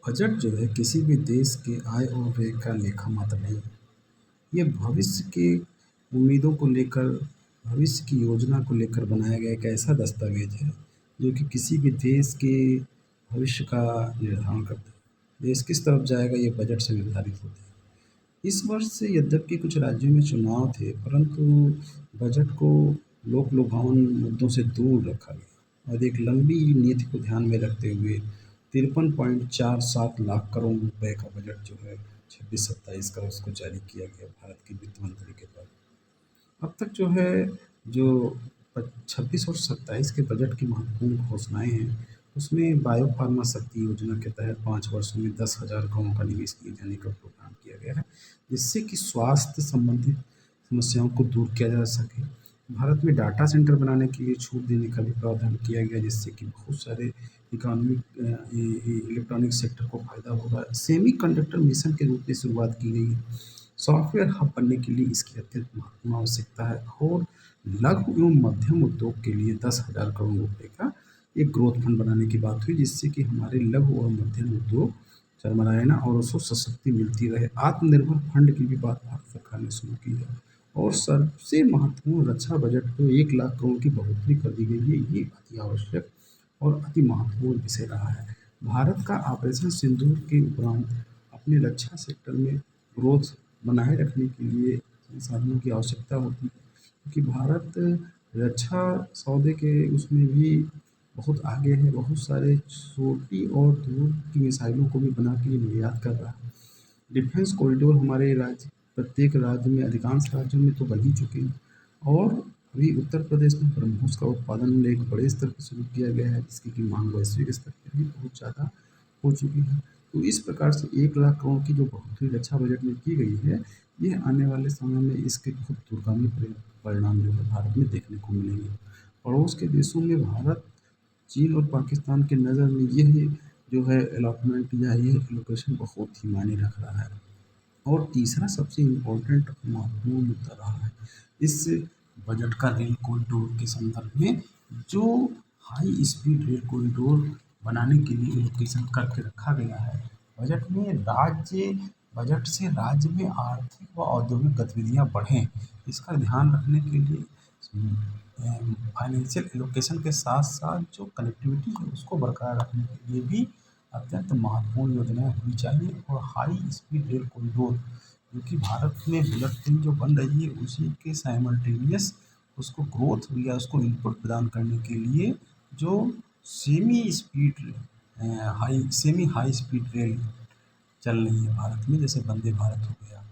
Budget जो है किसी भी देश के आय और व्यय का लेखा मात्र नहीं है। ये भविष्य की उम्मीदों को लेकर, भविष्य की योजना को लेकर बनाया गया एक ऐसा दस्तावेज है जो कि किसी भी देश के भविष्य का निर्धारण करता है। देश किस तरफ जाएगा ये बजट से निर्धारित होता है। इस वर्ष से यद्यपि कुछ राज्यों में चुनाव थे, परंतु बजट को लोक लुभावन मुद्दों से दूर रखा गया और एक लंबी नीति को ध्यान में रखते हुए 53.47 लाख करोड़ रुपए का बजट जो है 26-27 का उसको जारी किया गया भारत के वित्त मंत्री के द्वारा। अब तक जो है जो 26 और 27 के बजट की महत्वपूर्ण घोषणाएं हैं, उसमें बायो फार्मा शक्ति योजना के तहत 5 वर्षों में 10,000 करोड़ का निवेश किए जाने का प्रोग्राम किया गया है, जिससे कि स्वास्थ्य संबंधित समस्याओं को दूर किया जा सके। भारत में डाटा सेंटर बनाने के लिए छूट देने का भी प्रावधान किया गया, जिससे कि बहुत सारे इकोनॉमिक इलेक्ट्रॉनिक सेक्टर को फायदा होगा। सेमी कंडक्टर मिशन के रूप में शुरुआत की गई है। सॉफ्टवेयर हब बनने के लिए इसकी अत्यंत महत्वपूर्ण आवश्यकता है और लघु एवं मध्यम उद्योग के लिए 10,000 करोड़ रुपए का एक ग्रोथ फंड बनाने की बात हुई, जिससे कि हमारे लघु और मध्यम उद्योग चरमराए ना और उसको सशक्ति मिलती रहे। आत्मनिर्भर फंड की भी बात भारत सरकार ने शुरू की है और सबसे महत्वपूर्ण रक्षा बजट को 1 लाख करोड़ की बढ़ोतरी कर दी गई है। ये अति आवश्यक और अति महत्वपूर्ण विषय रहा है। भारत का ऑपरेशन सिंदूर के उपरांत अपने रक्षा सेक्टर में ग्रोथ बनाए रखने के लिए संसाधनों की आवश्यकता होती है, क्योंकि भारत रक्षा सौदे के उसमें भी बहुत आगे है। बहुत सारे छोटी और दूर की मिसाइलों को भी बना के निर्यात कर रहा है। डिफेंस कॉरिडोर हमारे राज्य, प्रत्येक राज्य में, अधिकांश राज्यों में तो बन ही चुके हैं और अभी उत्तर प्रदेश में ब्रह्मोस का उत्पादन एक बड़े स्तर पर शुरू किया गया है, जिसकी कि मांग वैश्विक स्तर पर भी बहुत ज़्यादा हो चुकी है। तो इस प्रकार से 1 लाख करोड़ की जो बढ़ोतरी रक्षा बजट में की गई है, ये आने वाले समय में इसके बहुत दूरगामी परिणाम जो है भारत में देखने को मिलेंगे। पड़ोस के देशों में भारत, चीन और पाकिस्तान के नज़र में यह जो है अलॉटमेंट या ये एलोकेशन बहुत ही मायने रख रहा है। और तीसरा सबसे इम्पोर्टेंट महत्वपूर्ण मुद्दा रहा है इस बजट का रेल कॉरिडोर के संदर्भ में, जो हाई स्पीड रेल कॉरिडोर बनाने के लिए एलोकेशन करके रखा गया है। बजट में राज्य बजट से राज्य में आर्थिक व औद्योगिक गतिविधियां बढ़ें, इसका ध्यान रखने के लिए फाइनेंशियल एलोकेशन के साथ साथ जो कनेक्टिविटी है उसको बरकरार रखने के लिए भी अत्यंत महत्वपूर्ण योजनाएं होनी चाहिए। और हाई स्पीड रेल कॉरिडोर जो कि भारत में बुलेट ट्रेन जो बन रही है, उसी के साइमल्टेनियस उसको ग्रोथ या उसको इनपुट प्रदान करने के लिए जो सेमी हाई स्पीड रेल चल रही है भारत में, जैसे वंदे भारत हो गया।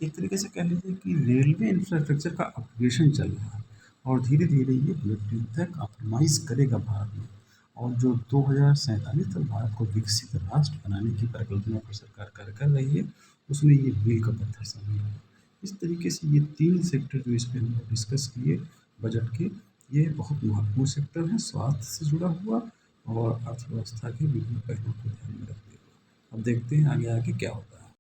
एक तरीके से कह लीजिए कि रेलवे इंफ्रास्ट्रक्चर का अपग्रेडेशन चल रहा है और धीरे धीरे ये बुलेट ट्रेन तक ऑप्टिमाइज करेगा भारत में। और जो 2047 तक भारत को विकसित राष्ट्र बनाने की परिकल्पना पर सरकार कार्य कर रही है, उसमें ये मील का पत्थर शामिल है। इस तरीके से ये 3 सेक्टर जो इस पे हम लोग डिस्कस किए बजट के, ये बहुत महत्वपूर्ण सेक्टर है, स्वास्थ्य से जुड़ा हुआ और अर्थव्यवस्था के विभिन्न पहलुओं को ध्यान में रखते हुए। अब देखते हैं आगे आगे क्या होता है।